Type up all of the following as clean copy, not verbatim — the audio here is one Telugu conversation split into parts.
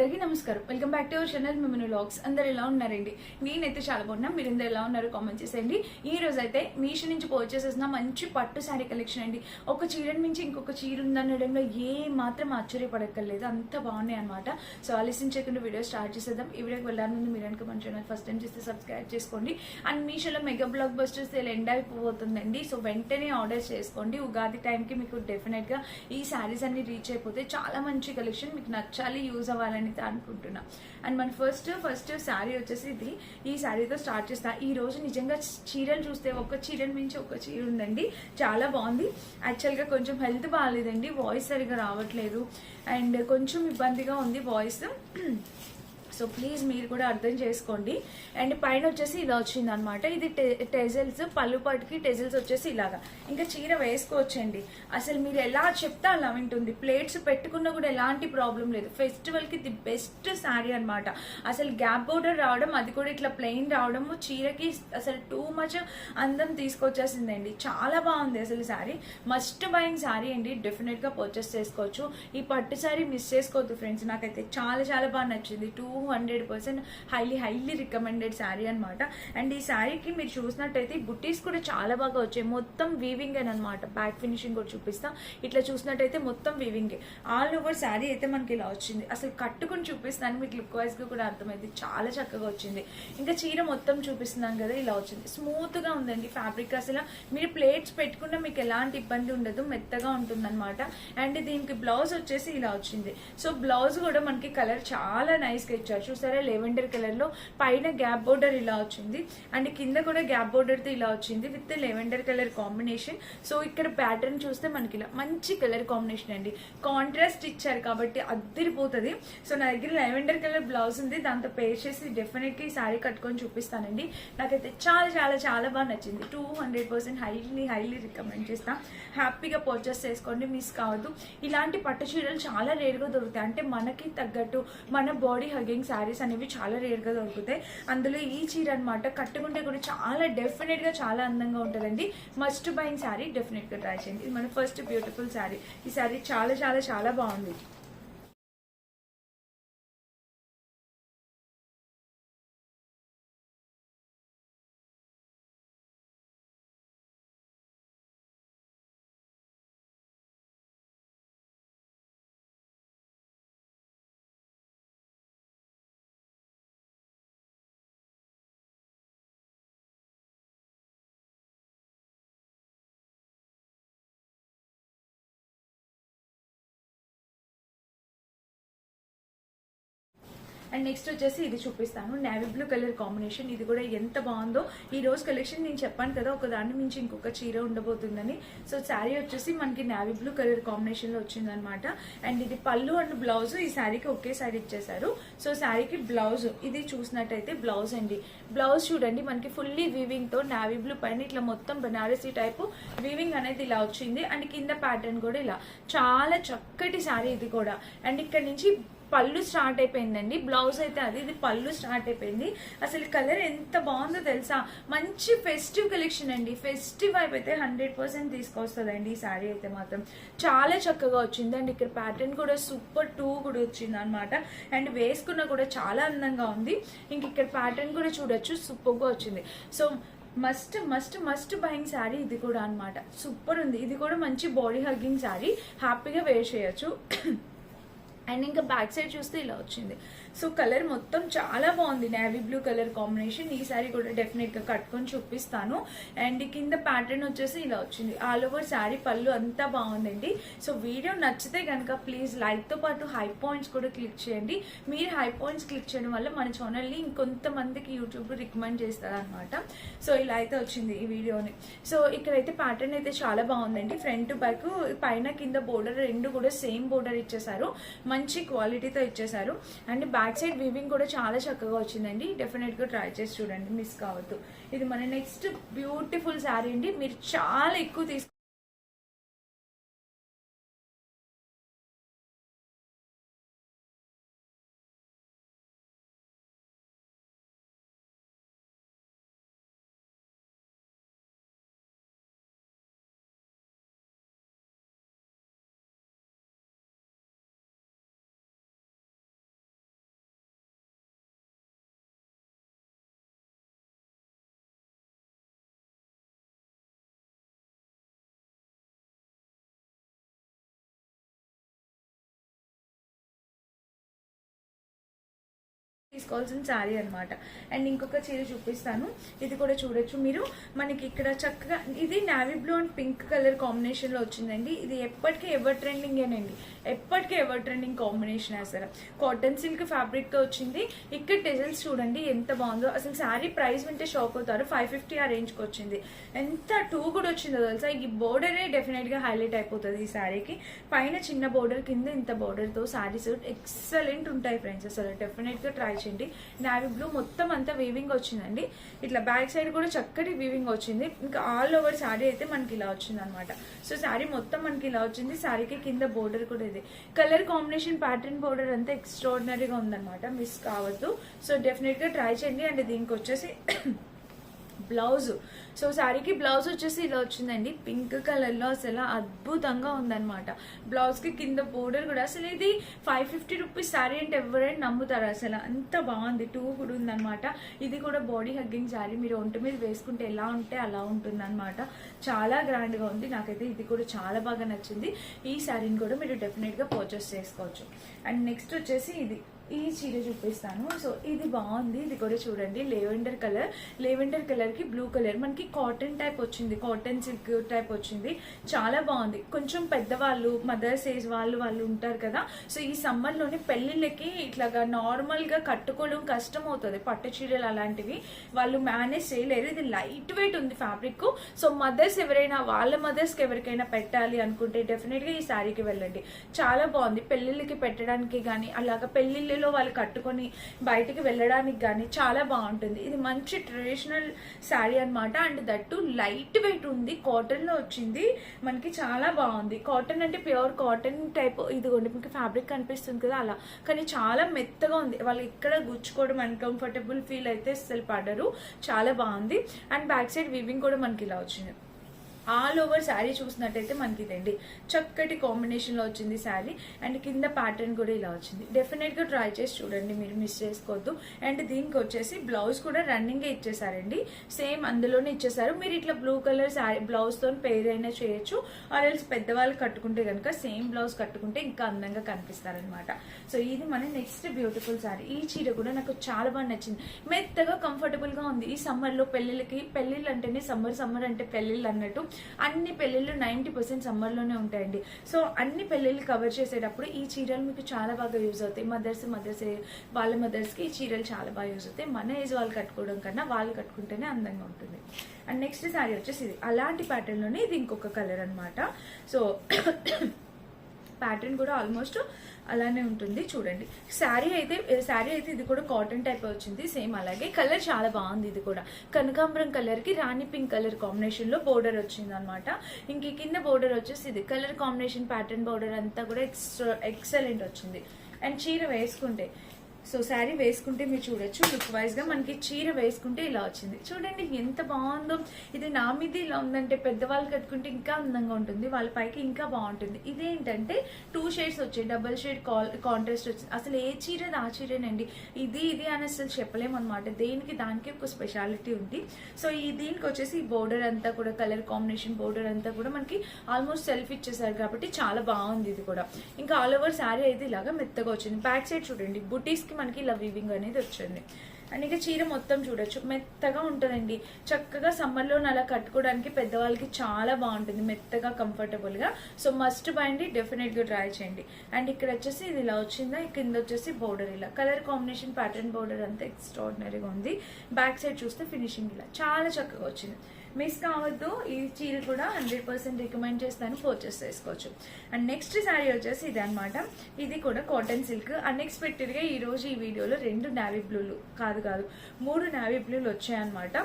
అందరికీ నమస్కారం. Welcome back to our channel మిమను వ్లాగ్స్. అందరు ఎలా ఉన్నారండి? నేనైతే చాలా బాగున్నా. మీరు అందరు ఎలా ఉన్నారు కామెంట్ చేసేయండి. ఈ రోజు అయితే మీషో నుంచి పర్చేస్ చేసిన మంచి పట్టు శారీ కలెక్షన్ అండి. ఒక చీరని మించి ఇంకొక చీర ఉందనడంలో ఏ మాత్రం ఆశ్చర్యపడక్కర్లేదు, అంత బాగున్నాయి అనమాట. సో ఆలస్యం చేయకుండా వీడియో స్టార్ట్ చేసేద్దాం. ఈ వీడియోకి వెళ్ళాలని ముందు మీరు కనుక మన ఛానల్ ఫస్ట్ టైం చేస్తే సబ్స్క్రైబ్ చేసుకోండి. అండ్ మీషోలో mega block buster sale end అయిపోతుందండి. సో వెంటనే ఆర్డర్ చేసుకోండి. ఉగాది టైంకి మీకు డెఫినెట్ గా ఈ శారీస్ అన్ని రీచ్ అయిపోతే చాలా మంచి కలెక్షన్, మీకు నచ్చాలి, యూజ్ అవ్వాలని అనుకుంటున్నా. అండ్ మన ఫస్ట్ శారీ వచ్చేసి ఇది. ఈ శారీతో స్టార్ట్ చేస్తా. ఈ రోజు నిజంగా చీరలు చూస్తే ఒక చీరని మించి ఒక చీర ఉందండి, చాలా బాగుంది. యాక్చువల్గా కొంచెం హెల్త్ బాగాలేదండి, వాయిస్ సరిగా రావట్లేదు అండ్ కొంచెం ఇబ్బందిగా ఉంది వాయిస్. సో ప్లీజ్ మీరు కూడా అర్థం చేసుకోండి. అండ్ పైన వచ్చేసి ఇలా వచ్చింది అనమాట. ఇది టెజల్స్, పళ్ళు పాటికి టెజల్స్ వచ్చేసి ఇలాగా. ఇంకా చీర వేసుకోవచ్చండి. అసలు మీరు ఎలా చెప్తే అలా వింటుంది. ప్లేట్స్ పెట్టుకున్నా కూడా ఎలాంటి ప్రాబ్లం లేదు. ఫెస్టివల్ కి ది బెస్ట్ శారీ అనమాట. అసలు గ్యాప్ బోర్డర్ రావడం, అది కూడా ఇట్లా ప్లెయిన్ రావడము చీరకి అసలు టూ మచ్ అందం తీసుకొచ్చేసిందండి. చాలా బాగుంది అసలు శారీ. మస్ట్ బయింగ్ శారీ అండి, డెఫినెట్ గా పర్చేస్ చేసుకోవచ్చు. ఈ పట్టు శారీ మిస్ చేసుకోవద్దు ఫ్రెండ్స్. నాకైతే చాలా చాలా బాగా నచ్చింది. 200% హైలీ రికమెండెడ్ శారీ అనమాట. అండ్ ఈ శారీకి మీరు చూసినట్టయితే బుట్టీస్ కూడా చాలా బాగా వచ్చాయి. మొత్తం వీవింగ్ అనమాట. బ్యాక్ ఫినిషింగ్ కూడా చూపిస్తా. ఇట్లా చూసినట్టయితే మొత్తం వీవింగ్. ఆల్ ఓవర్ శారీ అయితే మనకి ఇలా వచ్చింది. అసలు కట్టుకుని చూపిస్తాను, మీకు లుక్ వైజ్ గా కూడా అర్థమైంది. చాలా చక్కగా వచ్చింది. ఇంకా చీర మొత్తం చూపిస్తున్నాం కదా, ఇలా వచ్చింది. స్మూత్ గా ఉందండి ఫ్యాబ్రిక్. అసలు మీరు ప్లేట్స్ పెట్టుకున్నా మీకు ఎలాంటి ఇబ్బంది ఉండదు, మెత్తగా ఉంటుంది అనమాట. అండ్ దీనికి బ్లౌజ్ వచ్చేసి ఇలా వచ్చింది. సో బ్లౌజ్ కూడా మనకి కలర్ చాలా నైస్ గా ఇచ్చారు. చూసారా, లెవెండర్ కలర్ లో పైన గ్యాప్ బోర్డర్ ఇలా వచ్చింది అండ్ కింద కూడా గ్యాప్ బోర్డర్ తో ఇలా వచ్చింది with lavender colour combination. So ఇక్కడ ప్యాటర్న్ చూస్తే మనకి ఇలా మంచి కలర్ కాంబినేషన్ అండి. కాంట్రాస్ట్ ఇచ్చారు కాబట్టి అద్దరిపోతుంది. సో నా దగ్గర లెవెండర్ కలర్ బ్లౌజ్ ఉంది, దాంతో పేర్ చేసి డెఫినెట్ గా ఈ శారీ కట్టుకొని చూపిస్తానండి. నాకైతే చాలా చాలా చాలా బాగా నచ్చింది. 200% హైలీ రికమెండ్ చేస్తాం. హ్యాపీగా పర్చేస్ చేసుకోండి, మిస్ కావద్దు. ఇలాంటి పట్టు చీరలు చాలా రేర్ గా దొరుకుతాయి. అంటే మనకి తగ్గట్టు మన బాడీ హగ్గింగ్ శారీస్ అనేవి చాలా రేర్ గా దొరుకుతాయి. అందులో ఈ చీర అనమాట, కట్టుకుంటే కూడా చాలా డెఫినెట్ గా చాలా అందంగా ఉంటుందండి. మస్ట్ బయింగ్ శారీ, డెఫినెట్ గా ట్రై చేయండి. ఇది మన ఫస్ట్ బ్యూటిఫుల్ శారీ. ఈ శారీ చాలా చాలా చాలా బాగుంది. అండ్ నెక్స్ట్ వచ్చేసి ఇది చూపిస్తాను. Navy blue colour combination. ఇది కూడా ఎంత బాగుందో. ఈ రోజు కలెక్షన్ నేను చెప్పాను కదా, ఒక దాని నుంచి ఇంకొక చీర ఉండబోతుందని. సో శారీ వచ్చేసి మనకి నేవీ బ్లూ కలర్ కాంబినేషన్ లో వచ్చిందనమాట. అండ్ ఇది పళ్ళు అండ్ బ్లౌజ్ ఈ శారీకి ఒకే సైడ్ ఇచ్చేసారు. సో శారీకి బ్లౌజ్ ఇది చూసినట్టయితే బ్లౌజ్ అండి. బ్లౌజ్ చూడండి, మనకి ఫుల్లీ వీవింగ్ తో నేవీ బ్లూ పైన ఇట్లా మొత్తం బనారసీ టైపు వీవింగ్ అనేది ఇలా వచ్చింది. అండ్ కింద ప్యాటర్న్ కూడా ఇలా చాలా చక్కటి శారీ ఇది కూడా. అండ్ ఇక్కడ నుంచి పళ్ళు స్టార్ట్ అయిపోయిందండి. బ్లౌజ్ అయితే ఇది పళ్ళు స్టార్ట్ అయిపోయింది. అసలు కలర్ ఎంత బాగుందో తెలుసా. మంచి ఫెస్టివ్ కలెక్షన్ అండి. ఫెస్టివ్ వైపు అయితే 100% తీసుకొస్తుందండి ఈ శారీ అయితే మాత్రం. చాలా చక్కగా వచ్చింది. అండ్ ఇక్కడ ప్యాటర్న్ కూడా సూపర్ 2 కూడా వచ్చింది అనమాట. అండ్ వేసుకున్న కూడా చాలా అందంగా ఉంది. ఇంక ఇక్కడ ప్యాటర్న్ కూడా చూడొచ్చు, సూపర్ గా వచ్చింది. సో మస్ట్ బయింగ్ శారీ ఇది కూడా అనమాట. సూపర్ ఉంది. ఇది కూడా మంచి బాడీ హగ్గింగ్ శారీ, హ్యాపీగా వేర్ చేయొచ్చు. అండ్ ఇంకా బ్యాక్ సైడ్ చూస్తే ఇలా వచ్చింది. సో కలర్ మొత్తం చాలా బాగుంది, నేవీ బ్లూ కలర్ కాంబినేషన్. ఈ శారీ కూడా డెఫినెట్ గా కట్టుకొని చూపిస్తాను. అండ్ కింద ప్యాటర్న్ వచ్చేసి ఇలా వచ్చింది. ఆల్ ఓవర్ శారీ పళ్ళు అంతా బాగుందండి. సో వీడియో నచ్చితే కనుక ప్లీజ్ లైక్ తో పాటు హై పాయింట్స్ కూడా క్లిక్ చేయండి. మీరు హై పాయింట్స్ క్లిక్ చేయడం వల్ల మన ఛానల్ ని ఇంకొంతమందికి యూట్యూబ్ రికమెండ్ చేస్తారు అనమాట. సో ఇలా అయితే వచ్చింది ఈ వీడియోని. సో ఇక్కడైతే ప్యాటర్న్ అయితే చాలా బాగుందండి. ఫ్రంట్ బ్యాక్ పైన కింద బోర్డర్ రెండు కూడా సేమ్ బోర్డర్ ఇచ్చేసారు, మంచి క్వాలిటీతో ఇచ్చేసారు. అండ్ బ్యాక్ సైడ్ వీవింగ్ కూడా చాలా చక్కగా వచ్చిందండి. డెఫినెట్ గా ట్రై చేసి చూడండి, మిస్ కావద్దు. ఇది మన నెక్స్ట్ బ్యూటిఫుల్ శారీ అండి. మీరు చాలా ఎక్కువ తీసుకోవాల్సిన శారీ అనమాట. అండ్ ఇంకొక చీర చూపిస్తాను, ఇది కూడా చూడొచ్చు మీరు. మనకి ఇక్కడ చక్కగా ఇది navy blue and pink colour combination లో వచ్చిందండి. ఇది ఎప్పటికీ ఎవర్ ట్రెండింగ్ ఏనండి, ఎప్పటికీ ఎవర్ ట్రెండింగ్ కాంబినేషన్ అసలు. కాటన్ సిల్క్ ఫ్యాబ్రిక్ తో వచ్చింది. ఇక్కడ డిజైన్స్ చూడండి ఎంత బాగుందో. అసలు శారీ ప్రైస్ వింటే షాక్ అవుతారు. 550 ఆ రేంజ్ కి వచ్చింది. ఎంత టూ కూడా వచ్చిందో తెలుసా. ఈ బోర్డరే డెఫినెట్ గా హైలైట్ అయిపోతుంది ఈ శారీకి. పైన చిన్న బోర్డర్, కింద ఇంత బోర్డర్ తో శారీస్ ఎక్సలెంట్ ఉంటాయి ఫ్రెండ్స్. అసలు డెఫినెట్ గా ట్రై చేయండి. నావీ బ్లూ మొత్తం అంతా వీవింగ్ వచ్చిందండి. ఇట్లా బ్యాక్ సైడ్ కూడా చక్కటి వీవింగ్ వచ్చింది. ఇంకా ఆల్ ఓవర్ శారీ అయితే మనకి ఇలా వచ్చింది అనమాట. సో శారీ మొత్తం మనకి ఇలా వచ్చింది. శారీకి కింద బోర్డర్ కూడా ఇది. కలర్ కాంబినేషన్ ప్యాటర్న్ బోర్డర్ అంతా ఎక్స్ట్రాడినరీగా ఉందన్నమాట, మిస్ కావద్దు. సో డెఫినెట్ గా ట్రై చేయండి. అండ్ దీనికి వచ్చేసి బ్లౌజ్. సో శారీకి బ్లౌజ్ వచ్చేసి ఇలా వచ్చిందండి, పింక్ కలర్ లో. అసలు అద్భుతంగా ఉందన్నమాట. బ్లౌజ్ కి కింద బోర్డర్ కూడా. అసలు ఇది 550 రూపీస్ శారీ అంటే ఎవరైనా నమ్ముతారు, అసలు అంత బాగుంది. టూ కూడా ఉందన్నమాట. ఇది కూడా బాడీ హగ్గింగ్ శారీ, మీరు ఒంటి మీద వేసుకుంటే ఎలా ఉంటే అలా ఉంటుంది అనమాట. చాలా గ్రాండ్ గా ఉంది. నాకైతే ఇది కూడా చాలా బాగా నచ్చింది. ఈ శారీని కూడా మీరు డెఫినెట్ గా పర్చేస్ చేసుకోవచ్చు. అండ్ నెక్స్ట్ వచ్చేసి ఇది ఈ చీర చూపిస్తాను. సో ఇది బాగుంది. ఇది కూడా చూడండి, లెవెండర్ కలర్. లెవెండర్ కలర్ కి బ్లూ కలర్, మనకి కాటన్ టైప్ వచ్చింది, కాటన్ సిల్క్ టైప్ వచ్చింది. చాలా బాగుంది. కొంచెం పెద్దవాళ్ళు, మదర్స్ ఏజ్ వాళ్ళు ఉంటారు కదా. సో ఈ సమ్మర్ లోని పెళ్లిళ్ళకి ఇట్లాగా నార్మల్ గా కట్టుకోవడం కష్టం అవుతుంది. పట్టు చీరలు అలాంటివి వాళ్ళు మేనేజ్ చేయలేరు. ఇది లైట్ వెయిట్ ఉంది ఫ్యాబ్రిక్. సో మదర్స్ ఎవరైనా, వాళ్ళ మదర్స్ కి ఎవరికైనా పెట్టాలి అనుకుంటే డెఫినెట్ గా ఈ శారీకి వెళ్ళండి. చాలా బాగుంది. పెళ్లిళ్ళకి పెట్టడానికి గానీ, అలాగా పెళ్లిళ్ళు వాళ్ళు కట్టుకొని బయటికి వెళ్ళడానికి గానీ చాలా బాగుంటుంది. ఇది మంచి ట్రెడిషనల్ శారీ అనమాట. అండ్ దట్టు లైట్ వెయిట్ ఉంది, కాటన్ లో వచ్చింది. మనకి చాలా బాగుంది. కాటన్ అంటే ప్యూర్ కాటన్ టైప్. ఇదిగోండి మీకు ఫ్యాబ్రిక్ కనిపిస్తుంది కదా అలా, కానీ చాలా మెత్తగా ఉంది. వాళ్ళు ఇక్కడ గుచ్చుకోవడం అన్కంఫర్టబుల్ ఫీల్ అయితే అసలు పడరు. చాలా బాగుంది. అండ్ బ్యాక్ సైడ్ వీవింగ్ కూడా మనకి ఇలా వచ్చింది. ఆల్ ఓవర్ శారీ చూసినట్టయితే మనకి ఇదండి చక్కటి కాంబినేషన్ లో వచ్చింది శారీ. అండ్ కింద ప్యాటర్న్ కూడా ఇలా వచ్చింది. డెఫినెట్ గా ట్రై చేసి చూడండి, మీరు మిస్ చేసుకోవద్దు. అండ్ దీనికి వచ్చేసి బ్లౌజ్ కూడా రన్నింగ్ ఇచ్చేసారండి, సేమ్ అందులోనే ఇచ్చేసారు. మీరు ఇట్లా బ్లూ కలర్ శారీ బ్లౌజ్ తో పేర్ అయినా చేయొచ్చు. ఆర్ఎల్స్ పెద్దవాళ్ళు కట్టుకుంటే కనుక సేమ్ బ్లౌజ్ కట్టుకుంటే ఇంకా అందంగా కనిపిస్తారనమాట. సో ఇది మన నెక్స్ట్ బ్యూటిఫుల్ శారీ. ఈ చీర కూడా నాకు చాలా బాగా నచ్చింది. మెత్తగా కంఫర్టబుల్ గా ఉంది. ఈ సమ్మర్ లో పెళ్లిళ్ళు అంటేనే సమ్మర్ అంటే పెళ్లిళ్ళు అన్నట్టు. అన్ని పెళ్లిళ్ళు 90% సమ్మర్ లోనే ఉంటాయండి. సో అన్ని పెళ్లిళ్ళు కవర్ చేసేటప్పుడు ఈ చీరలు మీకు చాలా బాగా యూజ్ అవుతాయి. మదర్స్ వాళ్ళ మదర్స్ కి ఈ చీరలు చాలా బాగా యూజ్ అవుతాయి. మన ఏజ్ వాళ్ళు కట్టుకోవడం కన్నా వాళ్ళు కట్టుకుంటేనే అందంగా ఉంటుంది. అండ్ నెక్స్ట్ శారీ వచ్చేసి ఇది అలాంటి ప్యాటర్న్ లోనే ఇది ఇంకొక కలర్ అనమాట. సో ప్యాటర్న్ కూడా ఆల్మోస్ట్ అలానే ఉంటుంది. చూడండి శారీ అయితే ఇది కూడా కాటన్ టైప్ వచ్చింది. సేమ్ అలాగే కలర్ చాలా బాగుంది. ఇది కూడా కనకాంబరం కలర్ కి రాణి పింక్ కలర్ కాంబినేషన్ లో బోర్డర్ వచ్చింది అనమాట. ఇంక కింద బోర్డర్ వచ్చేసి ఇది కలర్ కాంబినేషన్ ప్యాటర్న్ బోర్డర్ అంతా కూడా ఎక్సలెంట్ వచ్చింది. అండ్ చీర వేసుకుంటే, సో శారీ వేసుకుంటే మీరు చూడొచ్చు లుక్ వైజ్ గా మనకి చీర వేసుకుంటే ఇలా వచ్చింది. చూడండి ఎంత బాగుందో. ఇది నా మీద ఇలా ఉందంటే పెద్దవాళ్ళు కట్టుకుంటే ఇంకా అందంగా ఉంటుంది, వాళ్ళ పైకి ఇంకా బాగుంటుంది. ఇదేంటంటే 2 షేడ్స్ వచ్చాయి, డబుల్ షేడ్ కాంట్రాస్ట్ వచ్చింది. అసలు ఏ చీర ఆ చీరేనండి. ఇది అని అసలు చెప్పలేము అనమాట. దేనికి దానికి ఒక స్పెషాలిటీ ఉంది. సో దీనికి వచ్చేసి ఈ బోర్డర్ అంతా కూడా కలర్ కాంబినేషన్ బోర్డర్ అంతా కూడా మనకి ఆల్మోస్ట్ సెల్ఫ్ ఇచ్చేసారు కాబట్టి చాలా బాగుంది. ఇది కూడా ఇంకా ఆల్ ఓవర్ శారీ అయితే ఇలాగా మెత్తగా వచ్చింది. బ్యాక్ సైడ్ చూడండి బుటీస్ కి మనకి ఇలా వీవింగ్ అనేది వచ్చింది. అండ్ ఇక చీర మొత్తం చూడొచ్చు మెత్తగా ఉంటుందండి. చక్కగా సమ్మర్ లో అలా కట్టుకోవడానికి పెద్దవాళ్ళకి చాలా బాగుంటుంది, మెత్తగా కంఫర్టబుల్ గా. సో మస్ట్ బై అండి, డెఫినెట్ గా ట్రై చేయండి. అండ్ ఇక్కడ వచ్చేసి ఇది ఇలా వచ్చిందా, కింద వచ్చేసి బోర్డర్ ఇలా కలర్ కాంబినేషన్ ప్యాటర్న్ బోర్డర్ అంతా ఎక్స్ట్రాడినరీగా ఉంది. బ్యాక్ సైడ్ చూస్తే ఫినిషింగ్ ఇలా చాలా చక్కగా వచ్చింది. మిస్ కావద్దు. ఈ చీర కూడా 100% రికమెండ్ చేస్తాను, పర్చేస్ చేసుకోవచ్చు. అండ్ నెక్స్ట్ శారీ వచ్చేసి ఇది అనమాట. ఇది కూడా కాటన్ సిల్క్. అన్ఎక్స్పెక్టెడ్ గా ఈ రోజు ఈ వీడియోలో 2 నావీ బ్లూలు కాదు 3 నావీ బ్లూలు వచ్చాయన్నమాట.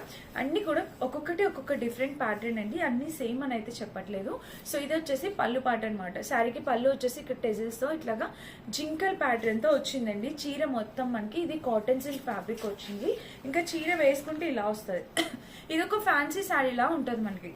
అన్ని కూడా ఒక్కొక్క డిఫరెంట్ ప్యాటర్న్ అండి, అన్ని సేమ్ అని అయితే చెప్పట్లేదు. సో ఇది వచ్చేసి పళ్ళు పాట అనమాట. శారీకి పళ్ళు వచ్చేసి ఇక్కడ టెజిల్స్ తో ఇట్లాగా జింకల్ ప్యాటర్న్ తో వచ్చిందండి. చీర మొత్తం మనకి ఇది కాటన్ సిల్క్ ఫ్యాబ్రిక్ వచ్చింది. ఇంకా చీర వేసుకుంటే ఇలా వస్తుంది. ఇది ఒక ఫ్యాన్సీ శారీలా ఉంటుంది, మనకి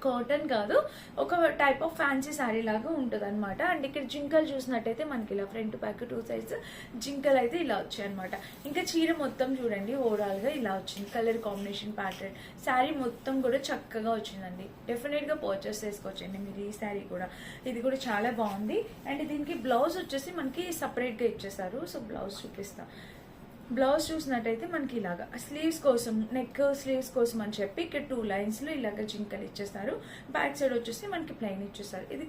కాటన్ కాదు, ఒక టైప్ ఆఫ్ ఫ్యాన్సీ శారీ లాగా ఉంటుంది అనమాట. అండ్ ఇక్కడ జింకలు చూసినట్టయితే మనకి ఇలా ఫ్రంట్ బ్యాక్ 2 సైడ్స్ జింకలు అయితే ఇలా వచ్చాయి అనమాట. ఇంకా చీర మొత్తం చూడండి ఓవరాల్ గా ఇలా వచ్చింది. కలర్ కాంబినేషన్ ప్యాటర్న్ శారీ మొత్తం కూడా చక్కగా వచ్చిందండి. డెఫినెట్ గా పర్చేస్ చేసుకోవచ్చండి మీరు ఈ శారీ కూడా. ఇది కూడా చాలా బాగుంది. అండ్ దీనికి బ్లౌజ్ వచ్చేసి మనకి సపరేట్ గా ఇచ్చేసారు. సో బ్లౌజ్ చూపిస్తా. బ్లౌజ్ చూసినట్టయితే మనకి ఇలాగా స్లీవ్స్ కోసం, నెక్ స్లీవ్స్ కోసం అని చెప్పి ఇక్కడ 2 లైన్స్ లో ఇలాగ జింకలు ఇచ్చేస్తారు. బ్యాక్ సైడ్ వచ్చేసి మనకి ప్లెయిన్ ఇచ్చేస్తారు. ఇది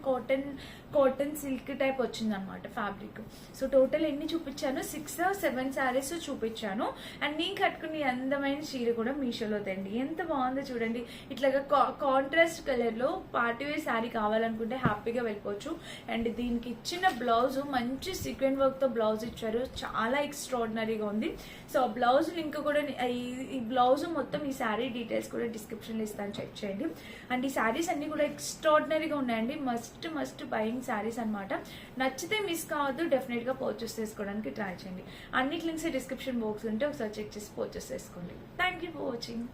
కాటన్ సిల్క్ టైప్ వచ్చింది అనమాట ఫ్యాబ్రిక్. సో టోటల్ ఎన్ని చూపించాను, 6-7 శారీస్ చూపించాను. అండ్ నేను కట్టుకునే అందమైన చీర కూడా మీషోలో తండి. ఎంత బాగుందో చూడండి. ఇట్లాగా కాంట్రాస్ట్ కలర్ లో పార్టీ వేర్ శారీ కావాలనుకుంటే హ్యాపీగా వెళ్ళిపోవచ్చు. అండ్ దీనికి ఇచ్చిన బ్లౌజ్ మంచి సీక్వెంట్ వర్క్ తో బ్లౌజ్ ఇచ్చారు, చాలా ఎక్స్ట్రాడినరీగా ఉంది. సో బ్లౌజ్ లింక్ కూడా ఈ బ్లౌజ్ మొత్తం ఈ శారీ డీటెయిల్స్ కూడా డిస్క్రిప్షన్ లో ఇస్తాను, చెక్ చేయండి. అండ్ ఈ శారీస్ అన్ని కూడా ఎక్స్ట్రాడినరీగా ఉన్నాయండి. మస్ట్ బయింగ్ శారీస్ అనమాట. నచ్చితే మిస్ కావద్దు, డెఫినెట్ గా పర్చేస్ చేసుకోవడానికి ట్రై చేయండి. అన్నిటి లింక్స్ డిస్క్రిప్షన్ బాక్స్ ఉంటే ఒకసారి చెక్ చేసి పర్చేస్ చేసుకోండి. Thank you for watching.